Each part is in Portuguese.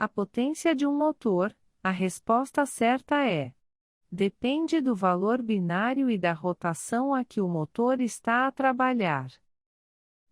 A potência de um motor, a resposta certa é: depende do valor binário e da rotação a que o motor está a trabalhar.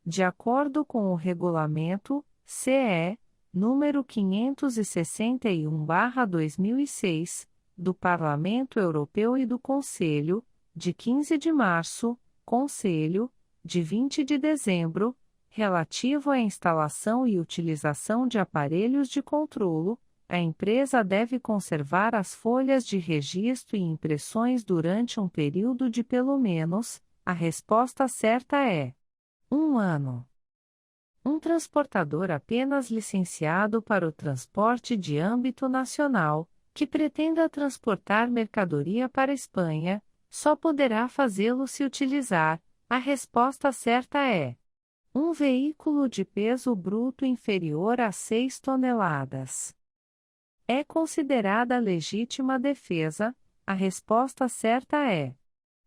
De acordo com o regulamento, CE, número 561/2006, do Parlamento Europeu e do Conselho, de 15 de março, Conselho, de 20 de dezembro, relativo à instalação e utilização de aparelhos de controlo, a empresa deve conservar as folhas de registro e impressões durante um período de pelo menos, a resposta certa é: 1 ano. Um transportador apenas licenciado para o transporte de âmbito nacional, que pretenda transportar mercadoria para a Espanha, só poderá fazê-lo se utilizar. A resposta certa é: um veículo de peso bruto inferior a 6 toneladas. É considerada legítima defesa. A resposta certa é: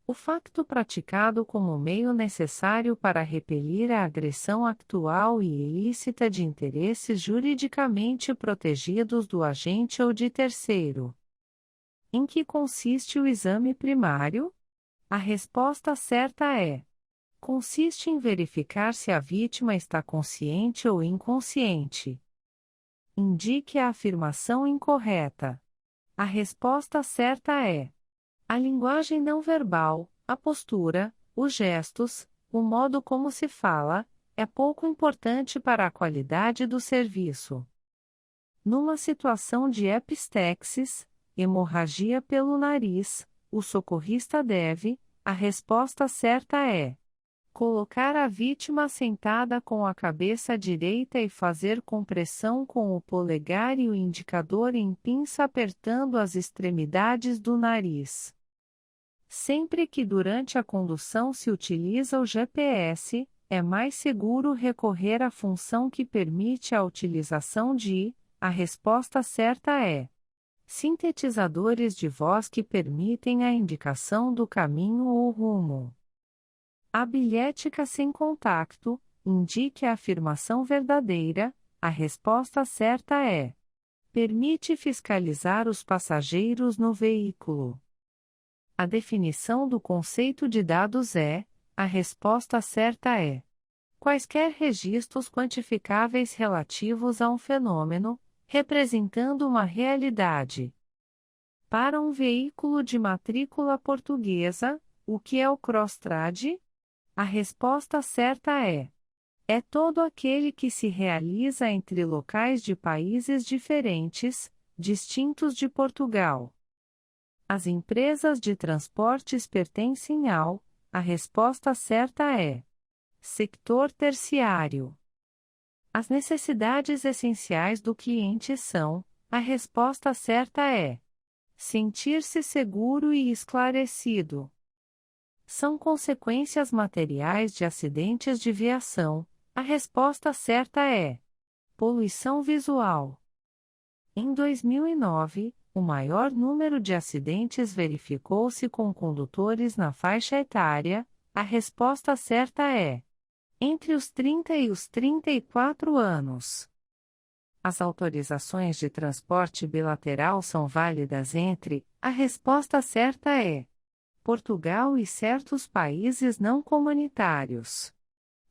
o facto praticado como meio necessário para repelir a agressão actual e ilícita de interesses juridicamente protegidos do agente ou de terceiro. Em que consiste o exame primário? A resposta certa é: consiste em verificar se a vítima está consciente ou inconsciente. Indique a afirmação incorreta. A resposta certa é: a linguagem não verbal, a postura, os gestos, o modo como se fala, é pouco importante para a qualidade do serviço. Numa situação de epistaxis, hemorragia pelo nariz, o socorrista deve, a resposta certa é: colocar a vítima sentada com a cabeça direita e fazer compressão com o polegar e o indicador em pinça apertando as extremidades do nariz. Sempre que durante a condução se utiliza o GPS, é mais seguro recorrer à função que permite a utilização de, a resposta certa é: sintetizadores de voz que permitem a indicação do caminho ou rumo. A bilhética sem contacto, indique a afirmação verdadeira. A resposta certa é: permite fiscalizar os passageiros no veículo. A definição do conceito de dados é: a resposta certa é: quaisquer registros quantificáveis relativos a um fenômeno, representando uma realidade. Para um veículo de matrícula portuguesa, o que é o cross-trade? A resposta certa é: é todo aquele que se realiza entre locais de países diferentes, distintos de Portugal. As empresas de transportes pertencem ao, a resposta certa é: sector terciário. As necessidades essenciais do cliente são, a resposta certa é: sentir-se seguro e esclarecido. São consequências materiais de acidentes de viação. A resposta certa é: poluição visual. Em 2009, o maior número de acidentes verificou-se com condutores na faixa etária. A resposta certa é: entre os 30 e os 34 anos. As autorizações de transporte bilateral são válidas entre, a resposta certa é: Portugal e certos países não comunitários.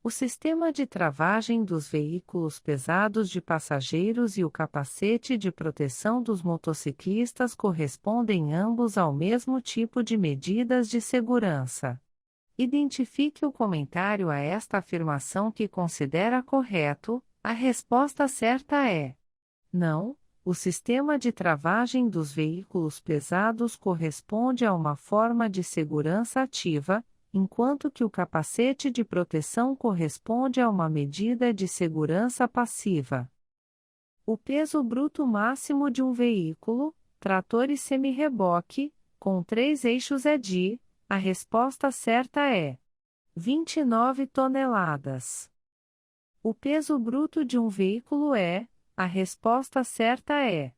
O sistema de travagem dos veículos pesados de passageiros e o capacete de proteção dos motociclistas correspondem ambos ao mesmo tipo de medidas de segurança. Identifique o comentário a esta afirmação que considera correto. A resposta certa é: não. O sistema de travagem dos veículos pesados corresponde a uma forma de segurança ativa, enquanto que o capacete de proteção corresponde a uma medida de segurança passiva. O peso bruto máximo de um veículo, trator e semi-reboque, com 3 eixos é de, a resposta certa é: 29 toneladas. O peso bruto de um veículo é, a resposta certa é: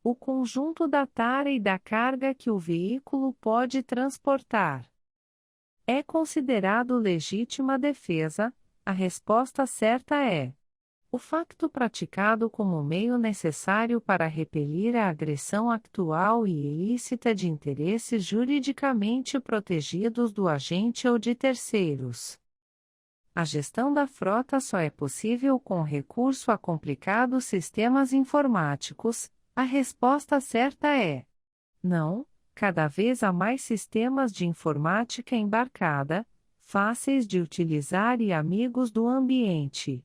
o conjunto da tara e da carga que o veículo pode transportar. É considerado legítima defesa. A resposta certa é: O facto praticado como meio necessário para repelir a agressão actual e ilícita de interesses juridicamente protegidos do agente ou de terceiros. A gestão da frota só é possível com recurso a complicados sistemas informáticos. A resposta certa é: não. Cada vez há mais sistemas de informática embarcada, fáceis de utilizar e amigos do ambiente.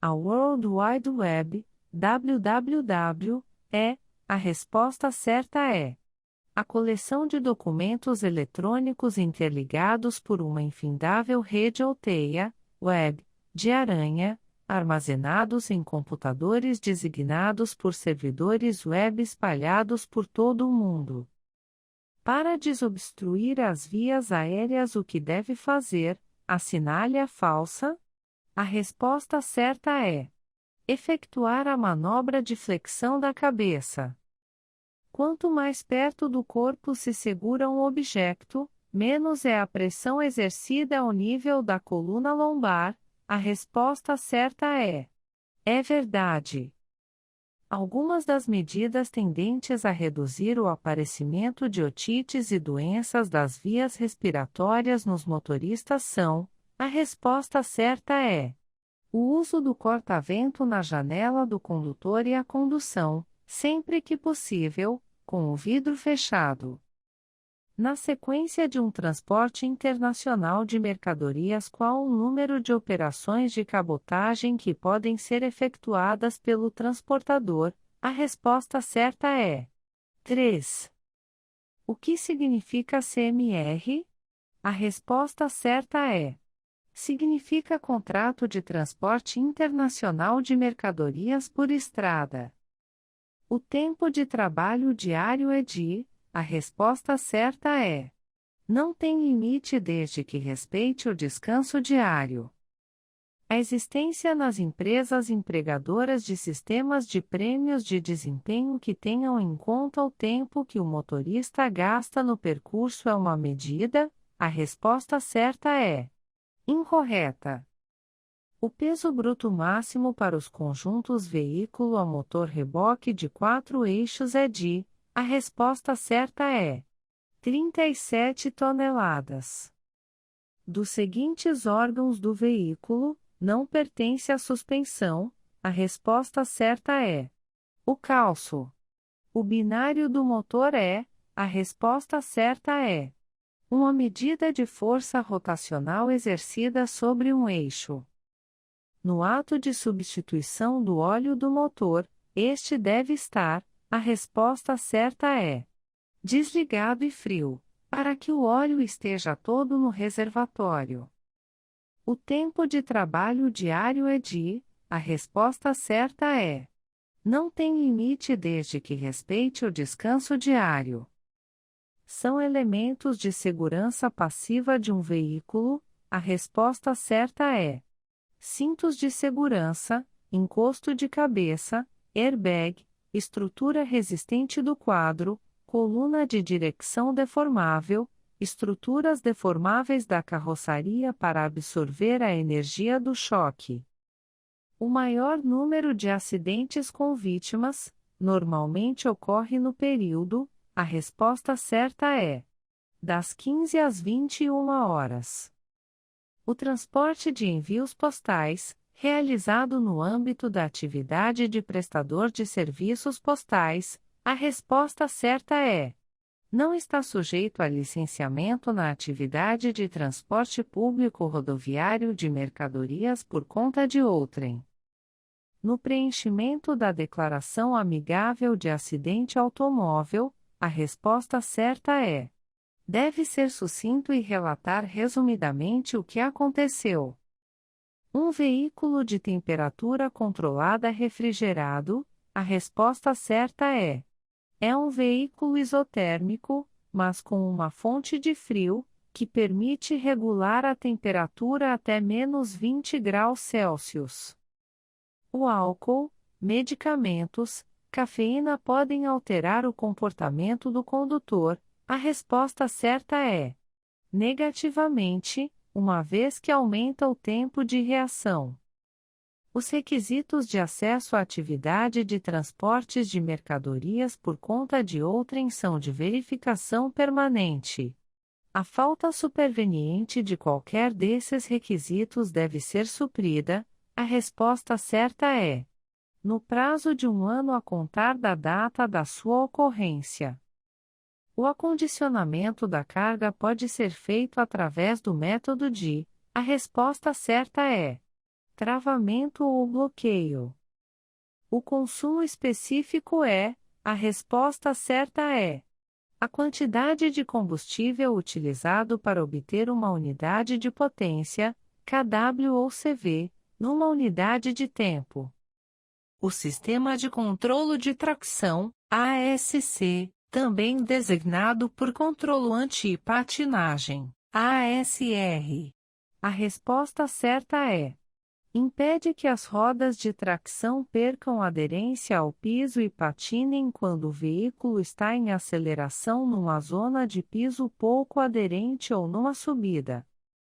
A World Wide Web, www, a resposta certa é: a coleção de documentos eletrônicos interligados por uma infindável rede ou teia, web, de aranha, armazenados em computadores designados por servidores web espalhados por todo o mundo. Para desobstruir as vias aéreas, o que deve fazer? Assinale a falsa? A resposta certa é: efetuar a manobra de flexão da cabeça. Quanto mais perto do corpo se segura um objeto, menos é a pressão exercida ao nível da coluna lombar. A resposta certa é: é verdade. Algumas das medidas tendentes a reduzir o aparecimento de otites e doenças das vias respiratórias nos motoristas são: a resposta certa é: o uso do corta-vento na janela do condutor e a condução, sempre que possível, com o vidro fechado. Na sequência de um transporte internacional de mercadorias, qual o número de operações de cabotagem que podem ser efetuadas pelo transportador? A resposta certa é: 3. O que significa CMR? A resposta certa é: significa Contrato de Transporte Internacional de Mercadorias por Estrada. O tempo de trabalho diário é de... A resposta certa é: não tem limite desde que respeite o descanso diário. A existência nas empresas empregadoras de sistemas de prêmios de desempenho que tenham em conta o tempo que o motorista gasta no percurso é uma medida? A resposta certa é: incorreta. O peso bruto máximo para os conjuntos veículo a motor reboque de 4 eixos é de... A resposta certa é: 37 toneladas. Dos seguintes órgãos do veículo, não pertence à suspensão? A resposta certa é: o calço. O binário do motor é... A resposta certa é: uma medida de força rotacional exercida sobre um eixo. No ato de substituição do óleo do motor, este deve estar... A resposta certa é: desligado e frio, para que o óleo esteja todo no reservatório. O tempo de trabalho diário é de... A resposta certa é: não tem limite desde que respeite o descanso diário. São elementos de segurança passiva de um veículo? A resposta certa é: cintos de segurança, encosto de cabeça, airbag, estrutura resistente do quadro, coluna de direção deformável, estruturas deformáveis da carroceria para absorver a energia do choque. O maior número de acidentes com vítimas, normalmente ocorre no período... A resposta certa é: das 15 às 21 horas. O transporte de envios postais, realizado no âmbito da atividade de prestador de serviços postais, a resposta certa é: não está sujeito a licenciamento na atividade de transporte público rodoviário de mercadorias por conta de outrem. No preenchimento da declaração amigável de acidente automóvel, a resposta certa é: deve ser sucinto e relatar resumidamente o que aconteceu. Um veículo de temperatura controlada refrigerado? A resposta certa é: é um veículo isotérmico, mas com uma fonte de frio, que permite regular a temperatura até -20 graus Celsius. O álcool, medicamentos, cafeína podem alterar o comportamento do condutor? A resposta certa é: negativamente, uma vez que aumenta o tempo de reação. Os requisitos de acesso à atividade de transportes de mercadorias por conta de outrem são de verificação permanente. A falta superveniente de qualquer desses requisitos deve ser suprida. A resposta certa é: no prazo de 1 ano a contar da data da sua ocorrência. O acondicionamento da carga pode ser feito através do método de: a resposta certa é travamento ou bloqueio. O consumo específico é: a resposta certa é a quantidade de combustível utilizado para obter uma unidade de potência, kW ou CV, numa unidade de tempo. O Sistema de Controlo de Tração, ASC, também designado por Controlo Anti-Patinagem, ASR. A resposta certa é: impede que as rodas de tração percam aderência ao piso e patinem quando o veículo está em aceleração numa zona de piso pouco aderente ou numa subida.